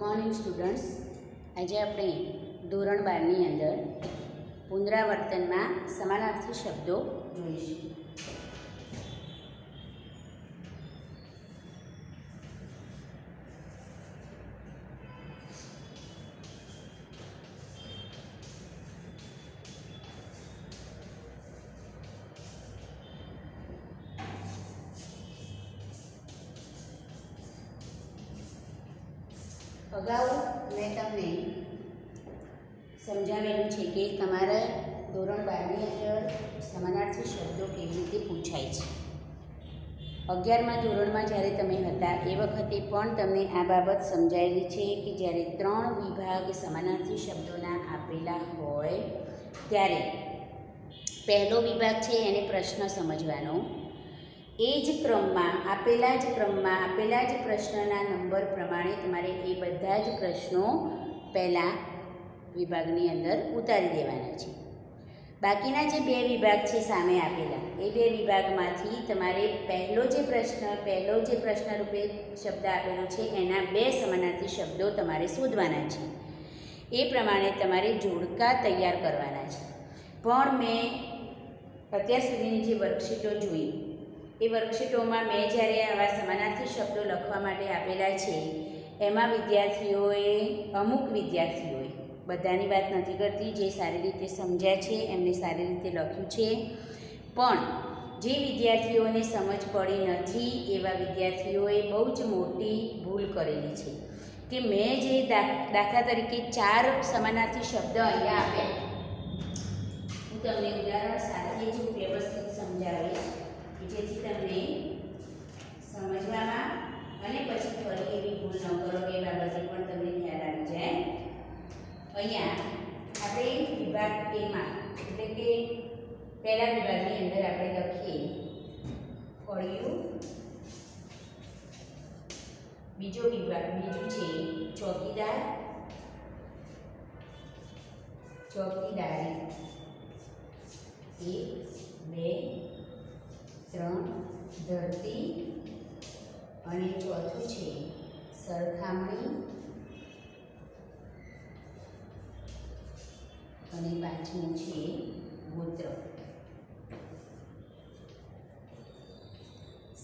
Morning students, આજે આપણે ધોરણ 12 ની અંદર પુનરાવર્તનમાં સમાનાર્થી શબ્દો જોઈશું. અગાઉ મેં તમને સમજાવેલું છે કે તમારે ધોરણ 12ની અંદર સમાનાર્થી શબ્દો કેવી રીતે પૂછાય છે. 11મા ધોરણમાં જ્યારે તમે હતા એ વખતે પણ તમને આ બાબત સમજાયેલી છે કે જ્યારે 3 વિભાગ સમાનાર્થી શબ્દોના આપેલા હોય ત્યારે પહેલો વિભાગ છે એને પ્રશ્ન સમજવાનો, એ જ ક્રમમાં આપેલા જ પ્રશ્નના નંબર પ્રમાણે તમારે એ બધા જ પ્રશ્નો પહેલાં વિભાગની અંદર ઉતારી દેવાના છે. બાકીના જે 2 વિભાગ છે સામે આપેલા, એ 2 વિભાગમાંથી તમારે પહેલો જે પ્રશ્ન રૂપે શબ્દ આપેલો છે એના 2 સમાનાર્થી શબ્દો તમારે શોધવાના છે. એ પ્રમાણે તમારે જોડકા તૈયાર કરવાના છે. પણ મેં અત્યાર સુધીની જે વર્કશીટો જોઈ એ વર્કશીટોમાં મેં જ્યારે આવા સમાનાર્થી શબ્દો લખવા માટે આપેલા છે એમાં અમુક વિદ્યાર્થીઓએ, બધાની વાત નથી કરતી, જે સારી રીતે સમજ્યા છે એમને સારી રીતે લખ્યું છે, પણ જે વિદ્યાર્થીઓને સમજ પડી નથી એવા વિદ્યાર્થીઓએ બહુ જ મોટી ભૂલ કરેલી છે કે મેં જે દાખલા તરીકે 4 સમાનાર્થી શબ્દ અહીંયા આપ્યા, હું તમને ઉદાહરણ સાથે જ વ્યવસ્થિત સમજાવીશ જેથી તમને સમજવામાં અને પછી ફરી એવી ભૂલ ન કરો એ બાબતે પણ તમને ખ્યાલ આવી જાય. અહીંયા આપણે વિભાગ એમાં એટલે કે પહેલા વિભાગની અંદર આપણે લખીએ ફળિયું, બીજું છે ચોકીદારી, 1 2 3 ધરતી, અને ચોથું છે સરખામણી, અને 5મું છે ગોત્ર.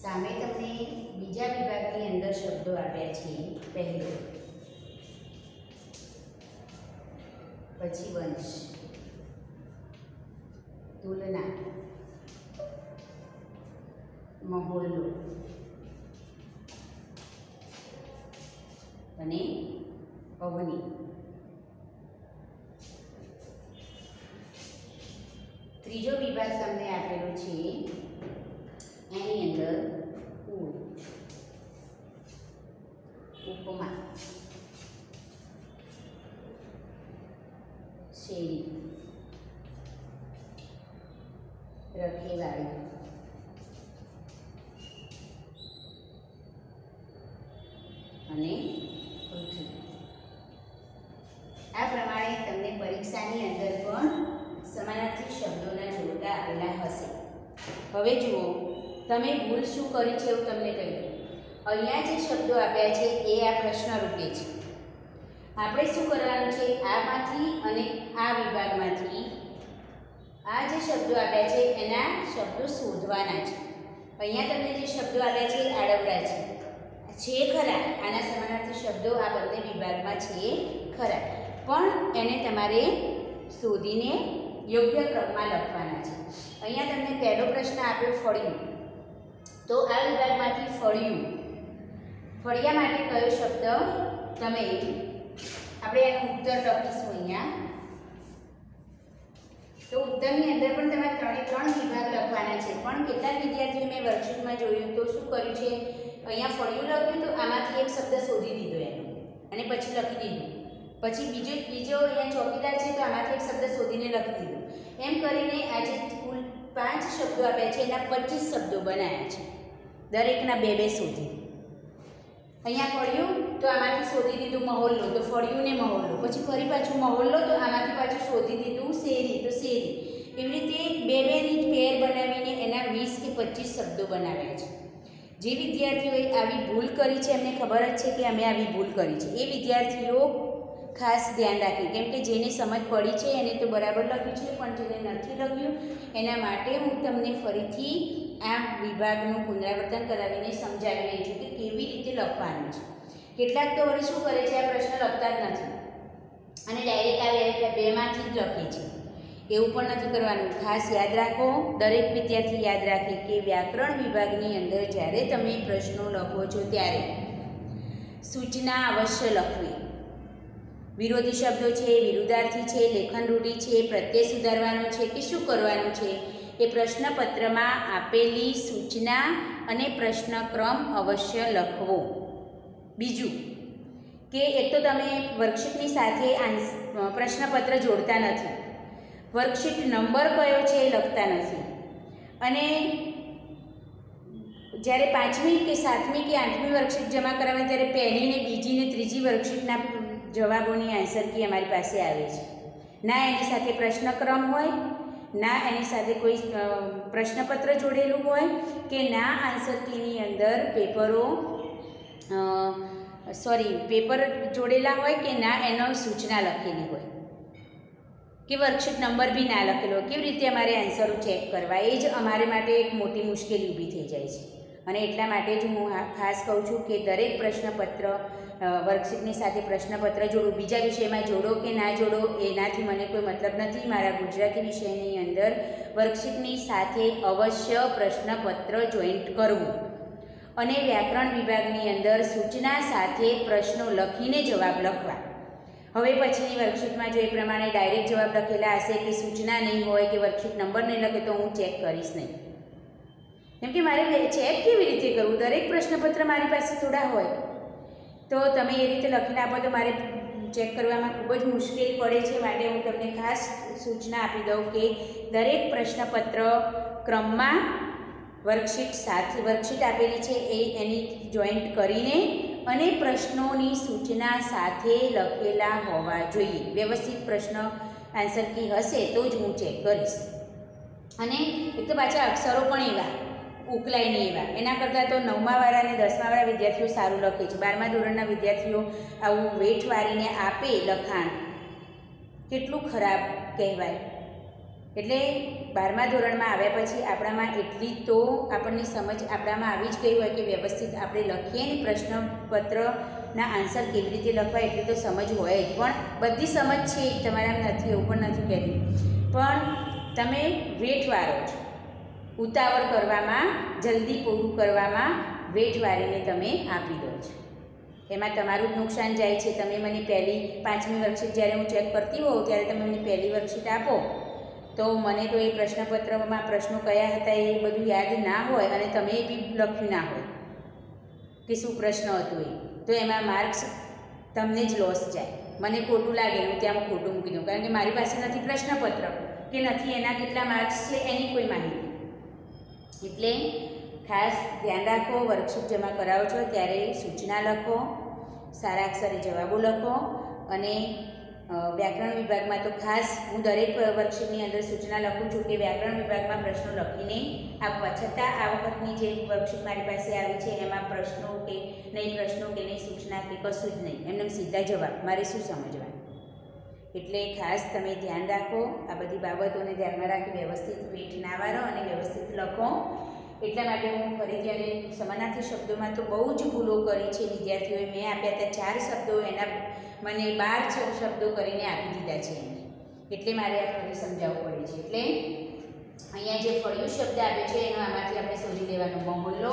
સામે તમને બીજા વિભાગની અંદર શબ્દો આપ્યા છે. પહેલો, પછી વંશ, તુલના, મહોલ્લો અને અવની. ત્રીજો વિભાગ તમને આપેલો છે એની અંદર કુળ, ઉપમા, શેરી, રખેવાળી, અને પૃથ્વી. આ પ્રમાણે તમને પરીક્ષાની અંદર પણ સમાનાર્થી શબ્દોના જોડકા આપેલા હશે. હવે જુઓ, તમે ભૂલ શું કરી છે એવું તમને કહી દઉં. અહીંયા જે શબ્દો આપ્યા છે એ આ પ્રશ્ન રૂપે છે. આપણે શું કરવાનું છે, આમાંથી અને આ વિભાગમાંથી આ જે શબ્દો આપ્યા છે એના શબ્દો શોધવાના છે. અહીંયા તમને જે શબ્દો આપ્યા છે આડવડા છે ખરા, આના સમાનાર્થી શબ્દો આ બંને વિભાગમાં છે ખરા, પણ એને તમારે શોધીને યોગ્ય ક્રમમાં લખવાના છે. અહીંયા તમને પહેલો પ્રશ્ન આપ્યો ફળિયું, તો આ વિભાગમાંથી ફળિયા માટે કયો શબ્દ તમે, આપણે એનો ઉત્તર લખીશું અહીંયા. તો ઉત્તરની અંદર પણ તમારે 3 વિભાગ લખવાના છે, પણ કેટલાક વિદ્યાર્થીઓ મેં વર્કશીટમાં જોયું તો શું કર્યું છે, અહીંયા ફળિયું લખ્યું તો આમાંથી એક શબ્દ શોધી દીધો એનો અને પછી લખી દીધું. પછી બીજો અહીંયા ચોકીદાર છે તો આમાંથી એક શબ્દ શોધીને લખી દીધું. એમ કરીને આજે કુલ 5 શબ્દો આપ્યા છે એના 25 શબ્દો બનાવ્યા છે, દરેકના 2 શોધી. અહીંયા ફળિયું તો આમાંથી શોધી દીધું મહોલ્લો, તો ફળિયું ને મહોલ્લો, પછી ફરી પાછું મહોલ્લો તો આમાંથી પાછું શોધી દીધું શેરી, તો શેરી. એવી રીતે 2-2ની પેર બનાવીને એના 20 કે 25 શબ્દો બનાવ્યા છે. જે વિદ્યાર્થીઓએ આવી ભૂલ કરી છે એમને ખબર જ છે કે અમે આવી ભૂલ કરી છે, એ વિદ્યાર્થીઓ ખાસ ધ્યાન રાખે, કેમ કે જેને સમજ પડી છે એને તો બરાબર લખ્યું છે, પણ જેને નથી લખ્યું એના માટે હું તમને ફરીથી આ વિભાગનું પુનરાવર્તન કરાવીને સમજાવી રહી છું કે કેવી રીતે લખવાનું છે. કેટલાક તો વળી શું કરે છે, આ પ્રશ્ન લખતા જ નથી અને ડાયરેક્ટ આ બેમાંથી જ લખે છે. એવું પણ નથી કરવાનું. ખાસ યાદ રાખો, દરેક વિદ્યાર્થી યાદ રાખે કે વ્યાકરણ વિભાગની અંદર જ્યારે તમે પ્રશ્નો લખો છો ત્યારે સૂચના અવશ્ય લખવી. વિરોધી શબ્દો છે, વિરુદ્ધાર્થી છે, લેખન રૂઢિ છે, પ્રત્યય સુધારવાનો છે કે શું કરવાનું છે એ પ્રશ્નપત્રમાં આપેલી સૂચના અને પ્રશ્નક્રમ અવશ્ય લખવો. બીજું કે એક તો તમે વર્કશીટની સાથે પ્રશ્નપત્ર જોડતા નથી, વર્કશીટ નંબર કયો છે એ લખતા નથી, અને જ્યારે 5મી કે 7મી કે 8મી વર્કશીટ જમા કરાવે ત્યારે પહેલી ને બીજી ને ત્રીજી વર્કશીટના જવાબોની આન્સર કી અમારી પાસે આવે છે. ના એની સાથે પ્રશ્નક્રમ હોય, ના એની સાથે કોઈ પ્રશ્નપત્ર જોડેલું હોય, કે ના આન્સર કીની અંદર પેપર જોડેલા હોય, કે ના એનો સૂચના લખેલી હોય, કે વર્કશીટ નંબર બી ના લખેલો હોય. કેવી રીતે અમારે આન્સરો ચેક કરવા, એ જ અમારે માટે એક મોટી મુશ્કેલી ઊભી થઈ જાય છે. અને એટલા માટે જ હું ખાસ કહું છું કે દરેક પ્રશ્નપત્ર વર્કશીટની સાથે પ્રશ્નપત્ર જોડો. બીજા વિષયમાં જોડો કે ના જોડો એનાથી મને કોઈ મતલબ નથી. મારા ગુજરાતી વિષયની અંદર વર્કશીટની સાથે અવશ્ય પ્રશ્નપત્ર જોઈન્ટ કરવું, અને વ્યાકરણ વિભાગની અંદર સૂચના સાથે પ્રશ્નો લખીને જવાબ લખવા. હવે પછીની વર્કશીટમાં જો એ પ્રમાણે ડાયરેક્ટ જવાબ લખેલા હશે કે સૂચના નહીં હોય કે વર્કશીટ નંબર નહીં લખે તો હું ચેક કરીશ નહીં. કેમ કે મારે ચેક કેવી રીતે કરવું? દરેક પ્રશ્નપત્ર મારી પાસે થોડા હોય તો તમે એ રીતે લખીને આપો તો મારે ચેક કરવામાં ખૂબ જ મુશ્કેલ પડે છે. માટે હું તમને ખાસ સૂચના આપી દઉં કે દરેક પ્રશ્નપત્ર ક્રમમાં વર્કશીટ આપેલી છે એની જોઈન્ટ કરીને અને પ્રશ્નોની સૂચના સાથે લખેલા હોવા જોઈએ. વ્યવસ્થિત પ્રશ્ન આન્સર કી હશે તો જ હું ચેક કરીશ. અને એક તો પાછા અક્ષરો પણ એવા ઉકલાય નહીં એવા. એના કરતાં તો 9મા વાળા અને 10મા વાળા વિદ્યાર્થીઓ સારું લખે છે. 12મા ધોરણના વિદ્યાર્થીઓ આવું વેઠ વાળીને આપે લખાણ, કેટલું ખરાબ કહેવાય. એટલે 12મા ધોરણમાં આવ્યા પછી આપણામાં એટલી તો આપણને સમજ આપણામાં આવી જ ગઈ હોય કે વ્યવસ્થિત આપણે લખીએ ને પ્રશ્નપત્રના આન્સર કેવી રીતે લખવા એટલી તો સમજ હોય જ. પણ બધી સમજ છે તમારા નથી એવું પણ નથી કહેતી, પણ તમે વેઠ વાળો છો. ઉતાવળ કરવામાં, જલ્દી પૂરું કરવામાં વેઠ વાળીને તમે આપી દો છો. એમાં તમારું જ નુકસાન જાય છે. તમે મને પહેલી 5મી વર્કશીટ જ્યારે હું ચેક કરતી હોઉં ત્યારે તમે મને પહેલી વર્કશીટ આપો તો મને તો એ પ્રશ્નપત્રમાં પ્રશ્નો કયા હતા એ બધું યાદ ના હોય અને તમે બી લખ્યું ના હોય કે શું પ્રશ્ન હતો એ, તો એમાં માર્ક્સ તમને જ લોસ જાય. મને ખોટું લાગે, હું ત્યાં ખોટું મૂકી દઉં, કારણ કે મારી પાસે નથી પ્રશ્નપત્ર કે નથી એના કેટલા માર્ક્સ છે એની કોઈ માહિતી. એટલે ખાસ ધ્યાન રાખો, વર્કશીટ જમા કરાવો છો ત્યારે સૂચના લખો, સારા અક્ષરે જવાબો લખો. અને વ્યાકરણ વિભાગમાં તો ખાસ હું દરેક વર્કશીટની અંદર સૂચના લખું છું કે વ્યાકરણ વિભાગમાં પ્રશ્નો લખીને આપવા. છતાં આ વખતની જે વર્કશીટ મારી પાસે આવી છે એમાં પ્રશ્નો કે નહીં સૂચના કે કશું જ નહીં, એમને સીધા જવાબ. મારે શું સમજવાનું? એટલે ખાસ તમે ધ્યાન રાખો, આ બધી બાબતોને ધ્યાનમાં રાખી વ્યવસ્થિત વેઠ ના વાળો અને વ્યવસ્થિત લખો. એટલા માટે હું ફરીથી, અને સમાનાર્થી શબ્દોમાં તો બહુ જ ભૂલો કરી છે વિદ્યાર્થીઓએ. મેં આપ્યા હતા 4 શબ્દો, એના મને 12 શબ્દો કરીને આપી દીધા છે એને. એટલે મારે આ ફરી સમજાવવું પડે છે. એટલે અહીંયા જે ફળિયું શબ્દ આપ્યો છે એનો આમાંથી આપણે શોધી લેવાનો મહોલ્લો.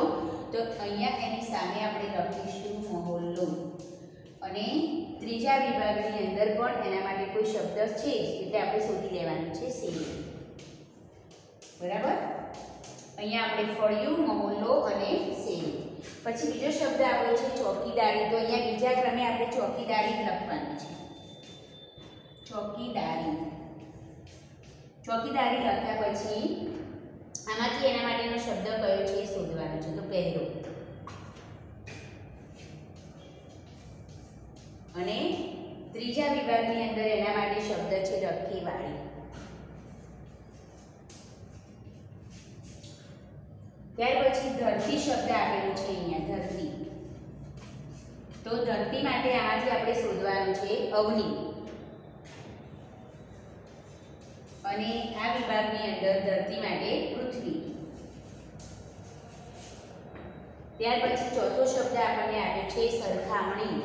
તો અહીંયા એની સામે આપણે લખીશું મહોલ્લો. અને ત્રીજા વિભાગની અંદર પણ એના માટે કોઈ શબ્દ છે જ, એટલે આપણે શોધી લેવાનું છે શેરી. બરાબર? અહીંયા આપણે ફળિયું, મહોલ્લો અને શેરી. પછી બીજો શબ્દ આવ્યો છે ચોકીદારી. તો અહીંયા બીજા ક્રમે આપણે ચોકીદારી લખવાની છે. ચોકીદારી લખ્યા પછી આમાંથી એના માટેનો શબ્દ કયો છે એ શોધવાનો છે. તો પહેલો, અને ત્રીજા વિભાગની અંદર એના માટે શબ્દ છે રખેવાળી. ત્યાર પછી ધરતી શબ્દ આપેલું છે તો ધરતી માટે આમાંથી આપણે શોધવાનું છે અવની, અને આ વિભાગની અંદર ધરતી માટે પૃથ્વી. ત્યાર પછી ચોથો શબ્દ આપણને આવ્યો છે સરખામણી.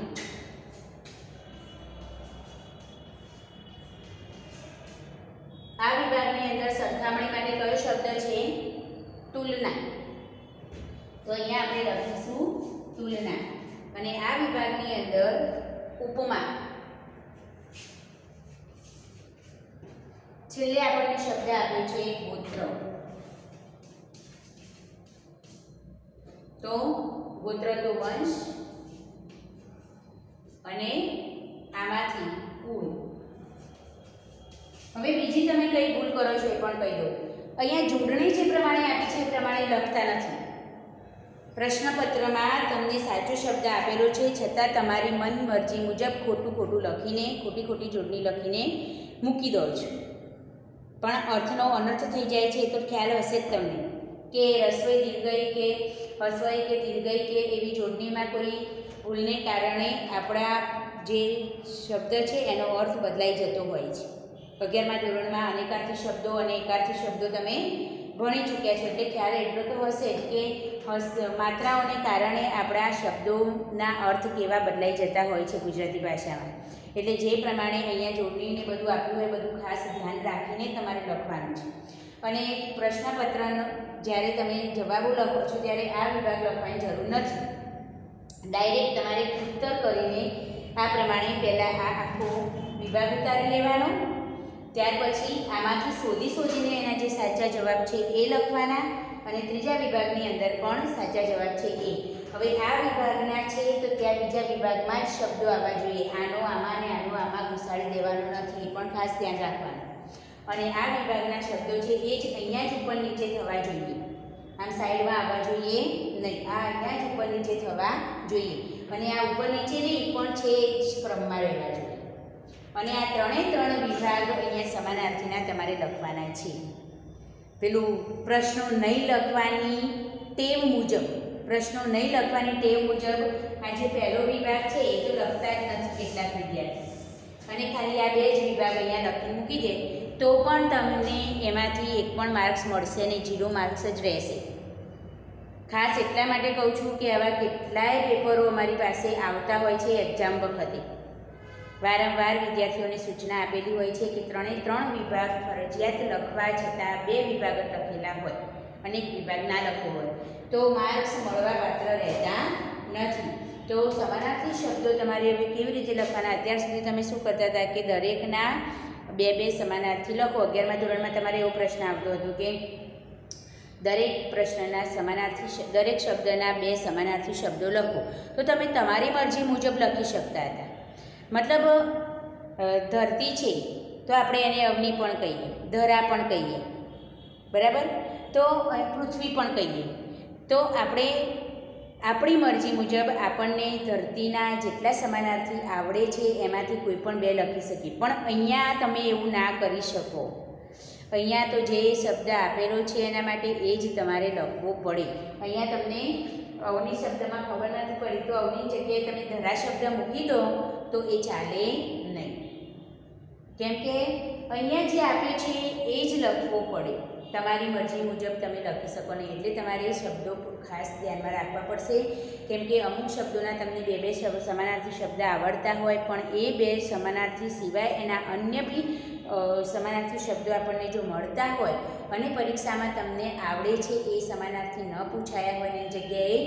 આ વિભાગની અંદર સરખામણી માટે કયો શબ્દ છે? તુલના. તો અહીંયા આપણે લખીશું તુલના. અને આ વિભાગની અંદર ઉપમા. છેલ્લે આપણને શબ્દ આપ્યો છે ગોત્ર. તો ગોત્ર તો વંશ, અને આમાંથી કુળ. હવે બીજી તમે કઈ ભૂલ કરો છો એ પણ કહી દો. અહીંયા જોડણી જે પ્રમાણે આપી છે એ પ્રમાણે લખતા નથી. પ્રશ્નપત્રમાં તમને સાચો શબ્દ આપેલો છે, છતાં તમારી મન મરજી મુજબ ખોટું લખીને, ખોટી જોડણી લખીને મૂકી દો છો. પણ અર્થનો અનર્થ થઈ જાય છે તો ખ્યાલ હશે જ તમને કે રસોઈ દીર્ઘઈ કે હસવાઈ કે દીર્ઘઈ કે એવી જોડણીમાં કોઈ ભૂલને કારણે આપણા જે શબ્દ છે એનો અર્થ બદલાઈ જતો હોય છે. 11મા ધોરણમાં અનેકાર્થી શબ્દો અને એકાર્થી શબ્દો તમે ભણી ચૂક્યા છો, એટલે ખ્યાલ એટલો તો હશે જ કે માત્રાઓને કારણે આપણા શબ્દોના અર્થ કેવા બદલાઈ જતા હોય છે ગુજરાતી ભાષામાં. એટલે જે પ્રમાણે અહીંયા જોડણીને બધું આપ્યું હોય બધું ખાસ ધ્યાન રાખીને તમારે લખવાનું છે. અને પ્રશ્નપત્રનો જ્યારે તમે જવાબો લખો છો ત્યારે આ વિભાગ લખવાની જરૂર નથી. ડાયરેક્ટ તમારે ઉત્તર કરીને આ પ્રમાણે પહેલાં આ આખો વિભાગ ઉતારી લેવાનો. ત્યાર પછી આમાંથી શોધીને એના જે સાચા જવાબ છે એ લખવાના, અને ત્રીજા વિભાગની અંદર પણ સાચા જવાબ છે એ. હવે આ વિભાગના છે તો ત્યાં બીજા વિભાગમાં જ શબ્દો આવવા જોઈએ. આનો આમાં અને આનો આમાં ઘુસાડી દેવાનું નથી, એ પણ ખાસ ધ્યાન રાખવાનું. અને આ વિભાગના શબ્દો છે એ જ અહીંયા જ ઉપર નીચે થવા જોઈએ, આમ સાઈડમાં આવવા જોઈએ નહીં. આ અહીંયા જ ઉપર નીચે થવા જોઈએ, અને આ ઉપર નીચે નહીં પણ છે એ જ ક્રમમાં રહેવા જોઈએ. અને આ ત્રણ વિભાગ અહીંયા સમાનાર્થીના તમારે લખવાના છે. પેલું પ્રશ્નો નહીં લખવાની ટેવ મુજબ, આ જે પહેલો વિભાગ છે એ તો લખતા જ નથી કેટલાક વિદ્યાર્થી, અને ખાલી આ બે જ વિભાગ અહીંયા લખી મૂકી દે તો પણ તમને એમાંથી એક પણ માર્ક્સ મળશે નહીં, 0 માર્ક્સ જ રહેશે. ખાસ એટલા માટે કહું છું કે આવા કેટલાય પેપરો અમારી પાસે આવતા હોય છે એક્ઝામ વખતે. વારંવાર વિદ્યાર્થીઓને સૂચના આપેલી હોય છે કે 3 વિભાગ ફરજિયાત લખવા, છતાં 2 વિભાગ લખેલા હોય અને એક વિભાગ ના લખ્યો હોય તો માર્ક્સ મળવા પાત્ર રહેતા નથી. તો સમાનાર્થી શબ્દો તમારે હવે કેવી રીતે લખવાના? અત્યાર સુધી તમે શું કરતા હતા કે દરેકના 2 સમાનાર્થી લખો. 11મા ધોરણમાં તમારે એવો પ્રશ્ન આવતો હતો કે દરેક પ્રશ્નના સમાનાર્થી, દરેક શબ્દના 2 સમાનાર્થી શબ્દો લખો. તો તમે તમારી મરજી મુજબ લખી શકતા હતા. મતલબ ધરતી છે તો આપણે એને અવની પણ કહીએ, ધરા પણ કહીએ, બરાબર? તો પૃથ્વી પણ કહીએ. તો આપણે આપણી મરજી મુજબ આપણને ધરતીના જેટલા સમાનાર્થી આવડે છે એમાંથી કોઈ પણ 2 લખી શકીએ. પણ અહીંયા તમે એવું ના કરી શકો. અહીંયા તો જે શબ્દ આપેલો છે એના માટે એ જ તમારે લખવો પડે. અહીંયા તમને અવની શબ્દમાં ખબર નથી પડી તો અવની જગ્યાએ તમે ધરા શબ્દ મૂકી દો તો એ ચાલે નહીં, કેમ કે અહીંયા જે આપ્યું છે એ જ લખવો પડે. તમારી મરજી મુજબ તમે લખી શકો નહીં. એટલે તમારે શબ્દો ખાસ ધ્યાનમાં રાખવા પડશે, કેમ કે અમુક શબ્દોના તમને 2 સમાનાર્થી શબ્દ આવડતા હોય પણ એ 2 સમાનાર્થી સિવાય એના અન્ય બી સમાનાર્થી શબ્દો આપણને જો મળતા હોય અને પરીક્ષામાં તમને આવડે છે એ સમાનાર્થી ન પૂછાયા હોય એની જગ્યાએ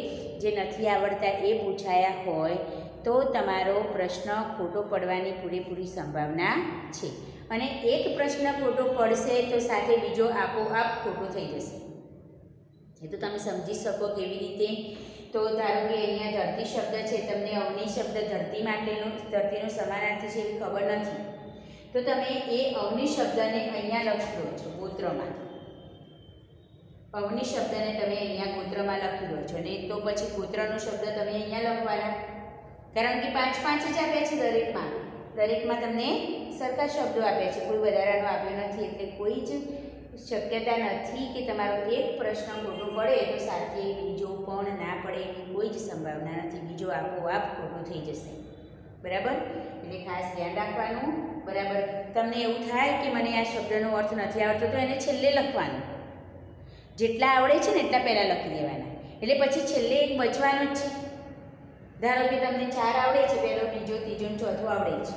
જે નથી આવડતા એ પૂછાયા હોય તો તમારો પ્રશ્ન ખોટો પડવાની પૂરેપૂરી સંભાવના છે. અને એક પ્રશ્ન ખોટો પડશે તો સાથે બીજો આપોઆપ ખોટો થઈ જશે. એ તો તમે સમજી શકો કેવી રીતે. તો ધારો કે અહીંયા ધરતી શબ્દ છે, તમને અવની શબ્દ ધરતીનો સમાનાર્થી છે એવી ખબર નથી, તો તમે એ અવની શબ્દને અહીંયા લખી દો છો ગોત્રમાં. અવની શબ્દને તમે અહીંયા ગોત્રમાં લખી દો છો, ને તો પછી ગોત્રનો શબ્દ તમે અહીંયા લખવાના, કારણ કે 5 જ આપ્યા છે દરેકમાં તમને સરખા શબ્દો આપ્યા છે, કોઈ વધારાનો આપ્યો નથી. એટલે કોઈ જ શક્યતા નથી કે તમારો એક પ્રશ્ન ખોટો પડે તો સાથે બીજો પણ ના પડે એની કોઈ જ સંભાવના નથી. બીજો આપોઆપ ખોટો થઈ જશે. બરાબર? એટલે ખાસ ધ્યાન રાખવાનું. બરાબર? તમને એવું થાય કે મને આ શબ્દનો અર્થ નથી આવડતો તો એને છેલ્લે લખવાનું. જેટલા આવડે છે ને એટલા પહેલાં લખી દેવાના. એટલે પછી છેલ્લે એક બચવાનો જ છે. ધારો કે તમને 4 આવડે છે, પહેલો, બીજો, ત્રીજો અને ચોથો આવડે છે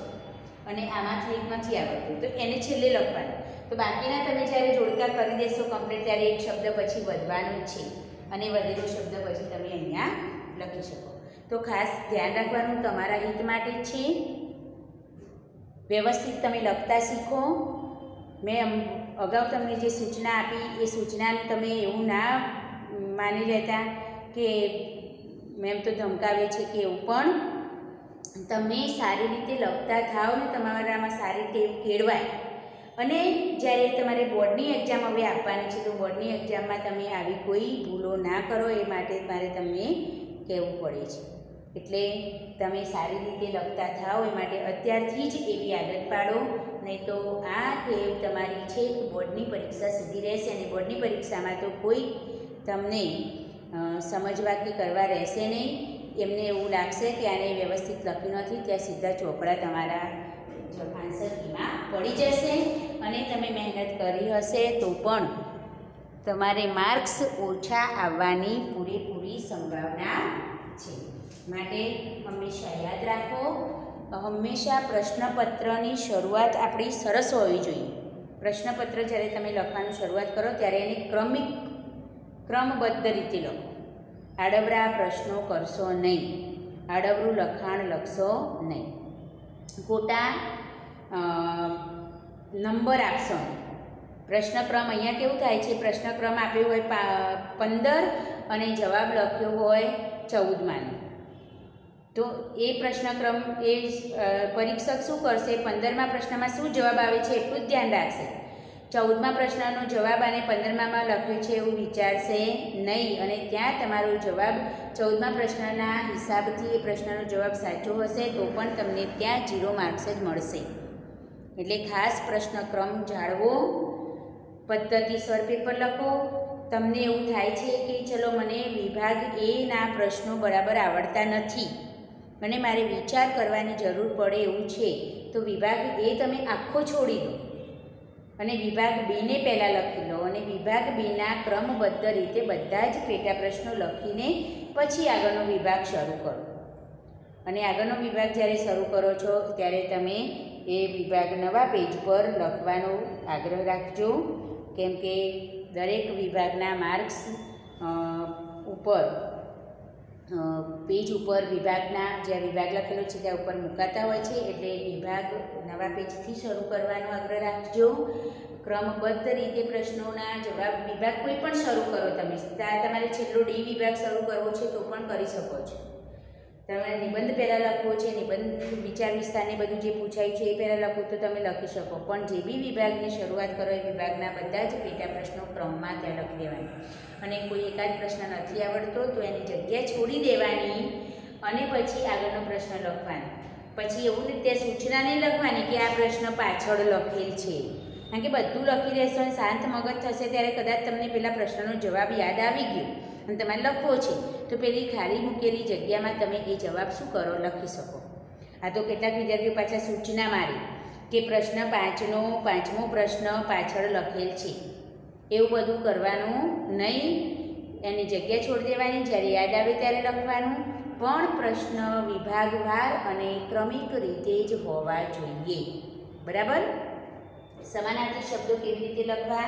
અને આમાંથી એક નથી આવડતું તો એને છેલ્લે લખવાનું. તો બાકીના તમે જ્યારે જોડકા કરી દેશો કમ્પ્લીટ ત્યારે એક શબ્દ પછી વધવાનો જ છે અને વધેલો શબ્દ પછી તમે અહીંયા લખી શકો. તો ખાસ ધ્યાન રાખવાનું, તમારા હિત માટે જ છે. વ્યવસ્થિત તમે લખતા શીખો. મેં અગાઉ તમને જે સૂચના આપી એ સૂચનાને તમે એવું ના માની લેતા કે મેમ તો ધમકાવે છે કે એવું, પણ તમે સારી રીતે લખતા થાઓ ને તમારામાં સારી ટેવ કેળવાય. અને જ્યારે તમારે બોર્ડની એક્ઝામ હવે આપવાની છે તો બોર્ડની એક્ઝામમાં તમે આવી કોઈ ભૂલો ના કરો એ માટે મારે તમને કહેવું પડે છે. એટલે તમે સારી રીતે લખતા થાઓ એ માટે અત્યારથી જ એવી આદત પાડો. નહીં તો આ ટેવ તમારી છે બોર્ડની પરીક્ષા સુધી રહેશે અને બોર્ડની પરીક્ષામાં તો કોઈ તમને સમજવા કે કરવા રહેશે નહીં. એમને એવું લાગશે કે આને વ્યવસ્થિત લખ્યું નથી, ત્યાં સીધા ચોપડા તમારા આન્સર કીમાં પડી જશે અને તમે મહેનત કરી હશે તો પણ તમારે માર્ક્સ ઓછા આવવાની પૂરેપૂરી સંભાવના છે. માટે હંમેશા યાદ રાખો, હંમેશા પ્રશ્નપત્રની શરૂઆત આપણી સરસ હોવી જોઈએ. પ્રશ્નપત્ર જ્યારે તમે લખવાનું શરૂઆત કરો ત્યારે એને ક્રમબદ્ધ રીતે લખો. આડબરા પ્રશ્નો કરશો નહીં, આડબરું લખાણ લખશો નહીં, ખોટા નંબર આપશો નહીં. પ્રશ્નક્રમ અહીંયા કેવું થાય છે, પ્રશ્નક્રમ આપ્યો હોય 15 અને જવાબ લખ્યો હોય 14માંનો, તો એ પ્રશ્નક્રમ એ પરીક્ષક શું કરશે, 15મા પ્રશ્નમાં શું જવાબ આવે છે એટલું જ ધ્યાન રાખશે. 14મા પ્રશ્નનો જવાબ અને 15માં લખ્યું છે એવું વિચારશે નહીં અને ત્યાં તમારો જવાબ 14મા પ્રશ્નના હિસાબથી એ પ્રશ્નનો જવાબ સાચો હશે તો પણ તમને ત્યાં 0 માર્ક્સ જ મળશે. એટલે ખાસ પ્રશ્નક્રમ જાળવો, પદ્ધતિસર પેપર લખો. તમને એવું થાય છે કે ચલો મને વિભાગ એના પ્રશ્નો બરાબર આવડતા નથી અને મારે વિચાર કરવાની જરૂર પડે એવું છે તો વિભાગ એ તમે આખો છોડી દો અને વિભાગ બીને પહેલાં લખી લો અને વિભાગ બીના ક્રમબદ્ધ રીતે બધા જ પેટા પ્રશ્નો લખીને પછી આગળનો વિભાગ શરૂ કરો. અને આગળનો વિભાગ જ્યારે શરૂ કરો છો ત્યારે તમે એ વિભાગ નવા પેજ પર લખવાનો આગ્રહ રાખજો, કેમ કે દરેક વિભાગના માર્ક્સ ઉપર પેજ ઉપર વિભાગના જ્યાં વિભાગ લખેલો છે ત્યાં ઉપર મુકાતા હોય છે. એટલે વિભાગ નવા પેજથી શરૂ કરવાનો આગ્રહ રાખજો. ક્રમબદ્ધ રીતે પ્રશ્નોના જવાબ વિભાગ કોઈ પણ શરૂ કરો તમે. તમારે છેલ્લો ડી વિભાગ શરૂ કરવો છે તો પણ કરી શકો છો. તમારે નિબંધ પહેલાં લખવો છે, નિબંધ વિચાર વિસ્તારને બધું જે પૂછાયું છે એ પહેલાં લખવું તો તમે લખી શકો, પણ જે બી વિભાગની શરૂઆત કરો એ વિભાગના બધા જ પેટા પ્રશ્નો ક્રમમાં ત્યાં લખી દેવાના. અને કોઈ એકાદ પ્રશ્ન નથી આવડતો તો એની જગ્યા છોડી દેવાની અને પછી આગળનો પ્રશ્ન લખવાનો. પછી એવું ને ત્યાં સૂચના નહીં લખવાની કે આ પ્રશ્ન પાછળ લખેલ છે, કારણ કે બધું લખી રહેશો અને શાંત મગજ થશે ત્યારે કદાચ તમને પેલા પ્રશ્નનો જવાબ યાદ આવી ગયો અને તમારે લખવો છે તો પેલી ખાલી મૂકેલી જગ્યામાં તમે એ જવાબ શું કરો લખી શકો. આ તો કેટલાક વિદ્યાર્થીઓ પાછા સૂચના મારી કે પ્રશ્ન 5નો 5મો પ્રશ્ન પાછળ લખેલ છે, એવું બધું કરવાનું નહીં. એની જગ્યા છોડી દેવાની, જ્યારે યાદ આવે ત્યારે લખવાનું, પણ પ્રશ્ન વિભાગવાર અને ક્રમિક રીતે જ હોવા જોઈએ. બરાબર? સમાનાર્થી શબ્દો કેવી રીતે લખવા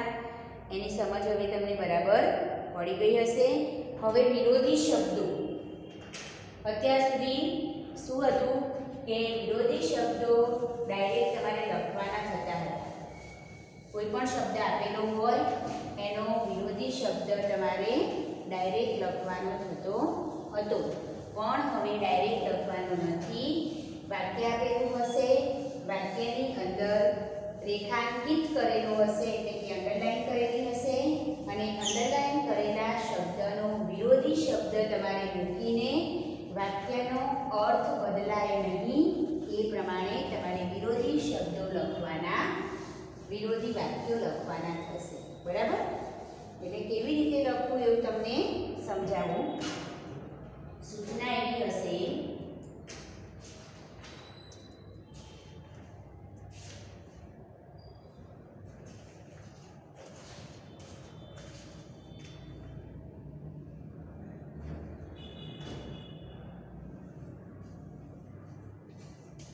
એની સમજ હવે તમને બરાબર પડી ગઈ હશે. હવે વિરોધી શબ્દો. અત્યાર સુધી શું હતું કે વિરોધી શબ્દો ડાયરેક્ટ તમારે લખવાના થતા હતા. કોઈ પણ શબ્દ આપેલો હોય એનો વિરોધી શબ્દ તમારે ડાયરેક્ટ લખવાનો થતો હતો, પણ હવે ડાયરેક્ટ લખવાનું નથી. વાક્ય આપેલું હશે, વાક્યની અંદર રેખાંકિત કરેલું હશે એટલે કે અંડરલાઈન કરેલી હશે અને અંડરલાઈન કરેલા શબ્દનો વિરોધી શબ્દ તમારે મૂકીને વાક્યનો અર્થ બદલાય નહીં એ પ્રમાણે તમારે વિરોધી શબ્દો લખવાના, વિરોધી વાક્યો લખવાના થશે. બરાબર? એટલે કેવી રીતે લખવું એવું તમને સમજાવું. સૂચના એવી હશે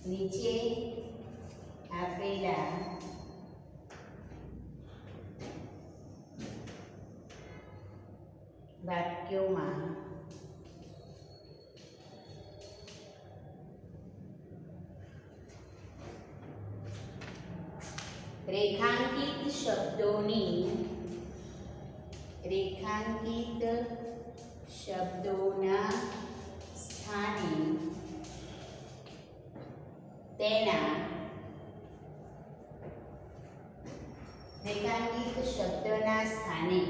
નીચે આપેલા વાક્યોમાં રેખાંકિત શબ્દોના સ્થાને તેના રેખાંકિત શબ્દના સ્થાને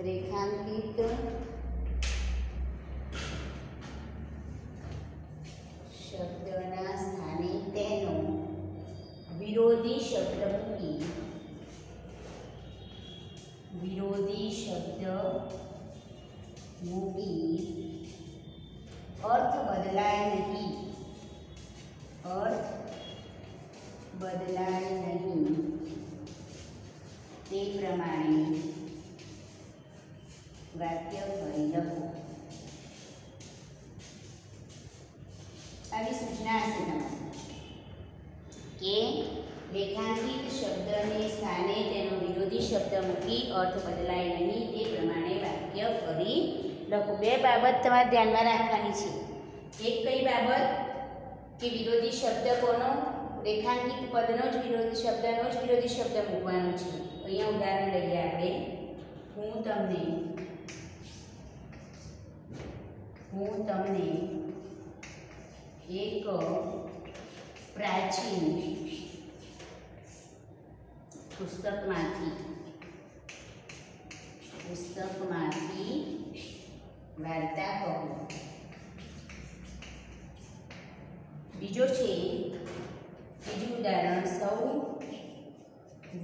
રેખાંકિત શબ્દના સ્થાને તેનો વિરોધી શબ્દ મૂકી અર્થ બદલાય નહીં તે પ્રમાણે વાક્ય ફરી લખો. આવી સૂચના હશે તમારી કે રેખાંકિત શબ્દને સ્થાને તેનો વિરોધી શબ્દ મૂકી અર્થ બદલાય નહીં તે પ્રમાણે વાક્ય ફરી લખો. બે બાબત તમારે ધ્યાનમાં રાખવાની છે. એક કઈ બાબત કે વિરોધી શબ્દ કોનો, રેખાંકિત પદનો જ વિરોધી શબ્દ મૂકવાનો છે. અહીંયા ઉદાહરણ લઈએ આપણે. હું તમને એક પ્રાચીન પુસ્તકમાંથી વાર્તા કહું. બીજું ઉદાહરણ, સૌ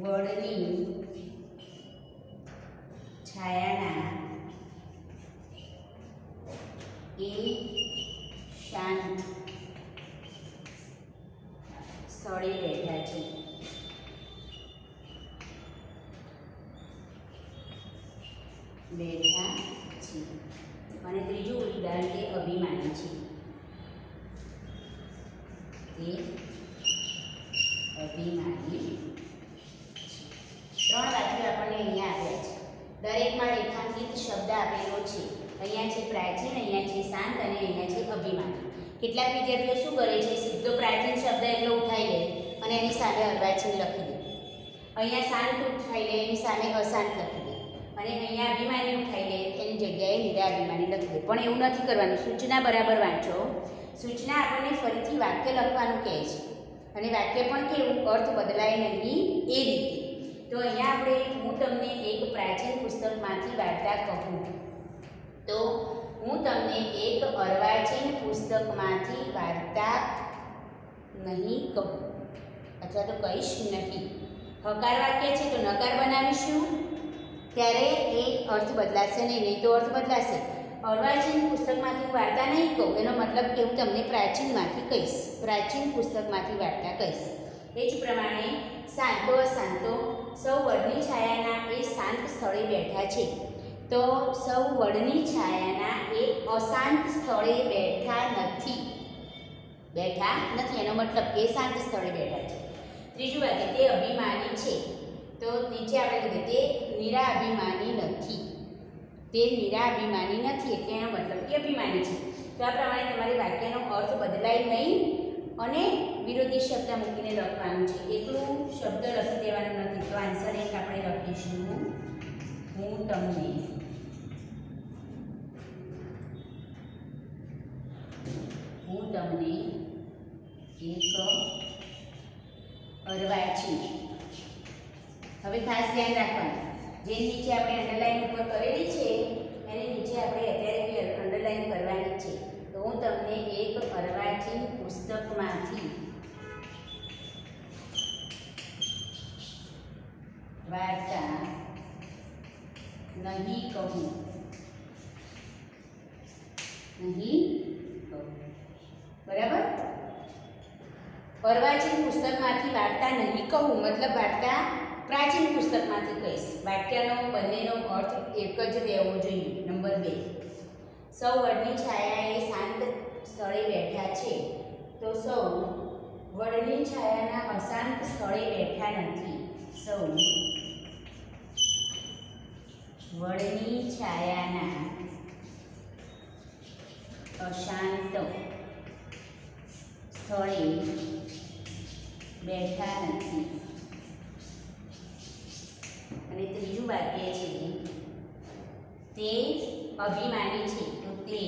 વડની છાયાના એ શાંત સ્થળે બેઠા છે. અને ત્રીજું ઉદાહરણ તે અભિમાની છે. ત્રણ વાક્યો આપણને અહીંયા આપ્યા છે. દરેકમાં રેખાંકિત શબ્દ આપેલો છે. અહીંયા છે પ્રાચીન, અહીંયા છે શાંત અને અહીંયા છે અભિમાની. કેટલાક વિદ્યાર્થીઓ શું કરે છે, સીધો પ્રાચીન શબ્દ એટલો ઉઠાઈ લે અને એની સામે અર્વાચીન લખી દે. અહીંયા શાંત ઉઠાઈ લે, એની સામે અશાંત લખી દે. અને અહીંયા અભિમાની ઉઠાઈ લે, એની જગ્યાએ નિરાભિમાની લખી દે. પણ એવું નથી કરવાનું. સૂચના બરાબર વાંચો. સૂચના આપણને ફરીથી વાક્ય લખવાનું કહે છે અને વાક્ય પણ કેવું, અર્થ બદલાય નહીં એ રીતે. તો અહીંયા આપણે હું તમને એક પ્રાચીન પુસ્તકમાંથી વાર્તા કહું. તો હું તમને એક અર્વાચીન પુસ્તકમાંથી વાર્તા નહીં કહું અથવા તો કહીશ નહીં. હકાર વાક્ય છે તો નકાર બનાવીશું ત્યારે એ અર્થ બદલાશે નહીં તો અર્થ બદલાશે. અર્વાચીન પુસ્તકમાંથી વાર્તા નહીં કહું એનો મતલબ કે હું તમને પ્રાચીનમાંથી કહીશ, પ્રાચીન પુસ્તકમાંથી વાર્તા કહીશ. એ જ પ્રમાણે શાંતો અશાંતો, સૌ વડની છાયાના એ શાંત સ્થળે બેઠા છે. તો સૌ વડની છાયાના એ અશાંત સ્થળે બેઠા નથી. એનો મતલબ કે શાંત સ્થળે બેઠા છે. ત્રીજું વાક્ય તે અભિમાની છે. તો નીચે આપણે કહીએ તે નિરાભિમાની નથી. એટલે એનો મતલબ કે અભિમાની છે. તો આ પ્રમાણે તમારે વાક્યનો અર્થ બદલાય નહીં અને વિરોધી શબ્દ મૂકીને લખવાનું છે. એકલું શબ્દ લખી દેવાનું નથી. તો આન્સર એક આપણે લખીશું, હું તમને એક અર્વાચીન. હવે ખાસ ધ્યાન રાખવાનું, જે નીચે આપણે અંડરલાઈન ઉપર કરેલી છે એની નીચે આપણે અત્યારે અંડરલાઈન કરવાની છે. તો હું તમને એક અર્વાચીન પુસ્તકમાંથી વાર્તા નહીં કહું, નહીં કહું. બરાબર. અર્વાચીન પુસ્તકમાંથી વાર્તા નહીં કહું મતલબ વાર્તા પ્રાચીન પુસ્તકમાંથી કહીશ. વાક્યનો બંનેનો અર્થ એક જ રહેવો જોઈએ. નંબર 2, સૌ વડની છાયાએ શાંત સ્થળે બેઠા છે, તો સૌ વડની છાયાના અશાંત સ્થળે બેઠા નથી. સૌ વડની છાયાના અશાંત સ્થળે બેઠા નથી. અને ત્રીજું વાક્ય છે તે અભિમાની છે, તો તે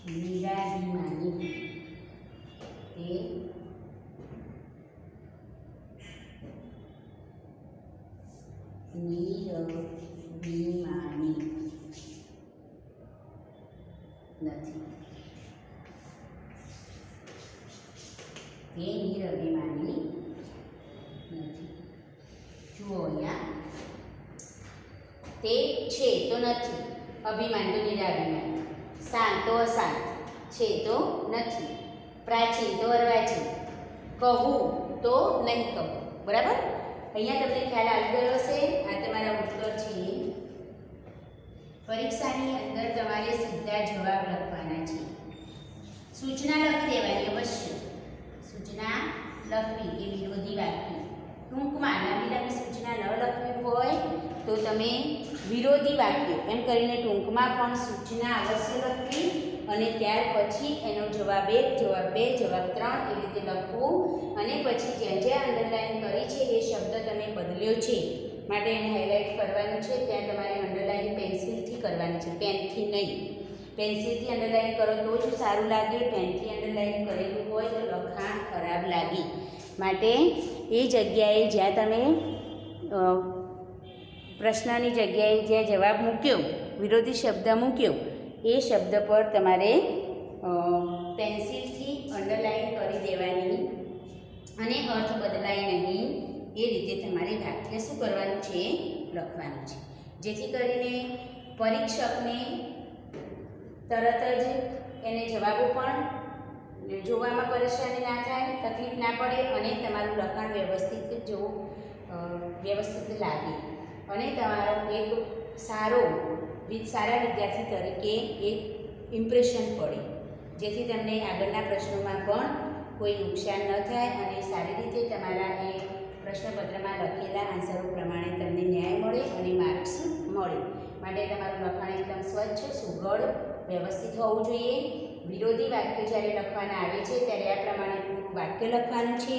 નિરાભિમાની. તે નિરભિમાની નથી. તે નિરભિમાની નથી. જુઓ અહીંયા તે છે તો નથી, અભિમાન તો નિરાભિમાન, શાંત તો અશાંત, છે તો નથી, પ્રાચીન તો અર્વાચીન, કહું તો નહીં કહું. બરાબર. અહીંયા તમને ખ્યાલ આવી ગયો હશે. આ તમારા ઉત્તર છે. પરીક્ષાની અંદર તમારે સીધા જવાબ લખવાના છે. સૂચના લખી દેવાની અવશ્ય. સૂચના લખવી કે વિરોધી વાક્ય ટૂંકમાં લાંબી લાંબી સૂચના ન લખવી હોય તો તમે વિરોધી વાક્ય એમ કરીને ટૂંકમાં પણ સૂચના અવશ્ય લખવી અને ત્યાર પછી એનો જવાબ 1, જવાબ 2, જવાબ 3 એ રીતે લખવું. અને પછી જ્યાં જ્યાં અંડરલાઈન કરી છે એ શબ્દ તમે બદલ્યો છે માટે એને હાઇલાઇટ કરવાનું છે. ત્યાં તમારે અંડરલાઈન પેન્સિલથી કરવાની છે, પેનથી નહીં. પેન્સિલથી અંડરલાઈન કરો તો જ સારું લાગે. પેનથી અંડરલાઈન કરેલું હોય તો લખાણ ખરાબ લાગે. માટે એ જગ્યાએ જ્યાં તમે પ્રશ્નની જગ્યાએ જ્યાં જવાબ મૂક્યો, વિરોધી શબ્દ મૂક્યો, એ શબ્દ પર તમારે પેન્સિલથી અંડરલાઈન કરી દેવાની અને અર્થ બદલાય નહીં એ રીતે તમારે વાક્ય શું કરવાનું છે, લખવાનું છે. જેથી કરીને પરીક્ષકને તરત જ એને જવાબો પણ જોવામાં પરેશાની ના થાય, તકલીફ ના પડે અને તમારું લખાણ વ્યવસ્થિત લાગે અને તમારો એક સારા વિદ્યાર્થી તરીકે એક ઇમ્પ્રેશન પડે, જેથી તમને આગળના પ્રશ્નોમાં પણ કોઈ નુકસાન ન થાય અને સારી રીતે તમારા એ પ્રશ્નપત્રમાં લખેલા આન્સરો પ્રમાણે તમને ન્યાય મળે અને માર્ક્સ મળે. માટે તમારું લખાણ એકદમ સ્વચ્છ, સુઘડ, વ્યવસ્થિત હોવું જોઈએ. વિરોધી વાક્ય જ્યારે લખવાના આવે છે ત્યારે આ પ્રમાણે પૂરું વાક્ય લખવાનું છે.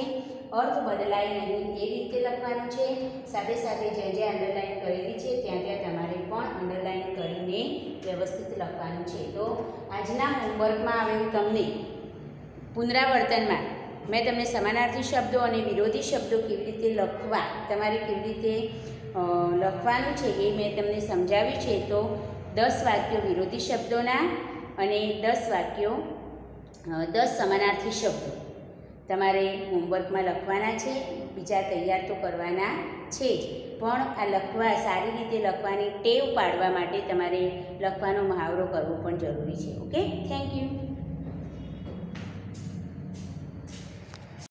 અર્થ બદલાય નહીં એ રીતે લખવાનું છે. સાથે સાથે જ્યાં જ્યાં અંડરલાઈન કરેલી છે ત્યાં ત્યાં તમારે પણ અંડરલાઈન કરીને વ્યવસ્થિત લખવાનું છે. તો આજના હોમવર્કમાં આવેલું તમને પુનરાવર્તનમાં મેં તમને સમાનાર્થી શબ્દો અને વિરોધી શબ્દો કેવી રીતે લખવા, તમારે કેવી રીતે લખવાનું છે એ મેં તમને સમજાવ્યું છે. તો 10 વાક્યો વિરોધી શબ્દોના અને 10 વાક્યો 10 સમાનાર્થી શબ્દો તમારે હોમવર્કમાં લખવાના છે. બીજા તૈયાર તો કરવાના છે જ, પણ આ સારી રીતે લખવાની ટેવ પાડવા માટે તમારે લખવાનો મહાવરો કરવો પણ જરૂરી છે. Okay, thank you.